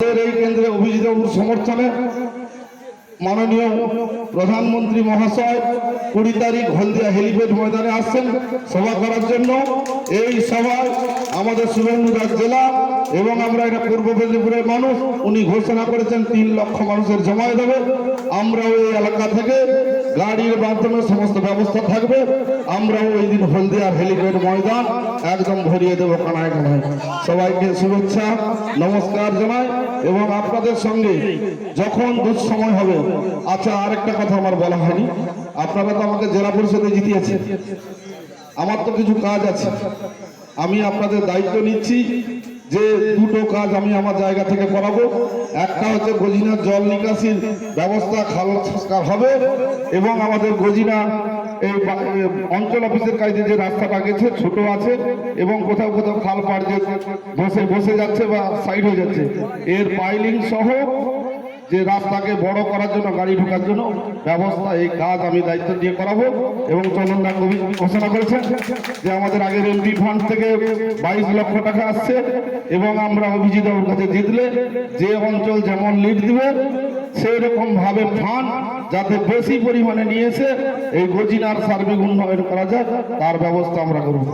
আমাদের এই কেন্দ্রে অভিজিৎ বাবুর সমর্থনে মাননীয় প্রধানমন্ত্রী মহাশয় 20 তারিখ হলদিয়া হেলিপ্যাড ময়দানে আসছেন সভা করার জন্য। এই সভায় আমাদের সুরেন্দ্রনাথ জেলা এবং আমরা এটা পূর্ব মেদিনীপুরের মানুষ, উনি ঘোষণা করেছেন 3 লক্ষ মানুষের জমায়েত হবে। আমরাও এই এলাকা থেকে গাড়ির মাধ্যমে সমস্ত ব্যবস্থা থাকবে। আমরাও ওই দিন হলদিয়ার হেলিপ্যাড ময়দান একদম ভরিয়ে দেবো কানায় কানায়। সবাইকে শুভেচ্ছা নমস্কার জানাই এবং আপনাদের সঙ্গে যখন দুঃসময় হবে। আচ্ছা, আরেকটা কথা আমার বলা হয়নি, আপনারা তো আমাকে জেলা পরিষদে জিতিয়েছেন, আমার তো কিছু কাজ আছে। আমি আপনাদের দায়িত্ব নিচ্ছি যে 2টো কাজ আমি আমার জায়গা থেকে করাবো। একটা হচ্ছে গজিনার জল নিকাশির ব্যবস্থা খাল সংস্কার হবে এবং আমাদের গজিনা এই অঞ্চল অফিসের কাছে যে রাস্তাটা গেছে ছোট আছে এবং কোথাও কোথাও খাল পাড় যে বসে যাচ্ছে বা সাইড হয়ে যাচ্ছে, এর পাইলিং সহ যে রাস্তাকে বড় করার জন্য গাড়ি ঢোকার জন্য ব্যবস্থা, এই কাজ আমি দায়িত্ব দিয়ে করাবো। এবং চন্দনদা কবি ঘোষণা করেছেন যে আমাদের আগের এমপি ফান্ড থেকে 22 লক্ষ টাকা আসছে এবং আমরা অভিজিৎ বাবুর কাছে জিতলে যে অঞ্চল যেমন লিড দিবে সেরকম ভাবে ফান্ড যাতে বেশি পরিমাণে নিয়ে এসে এই গজিনার সার্বিক উন্নয়ন করা যায় তার ব্যবস্থা আমরা করব।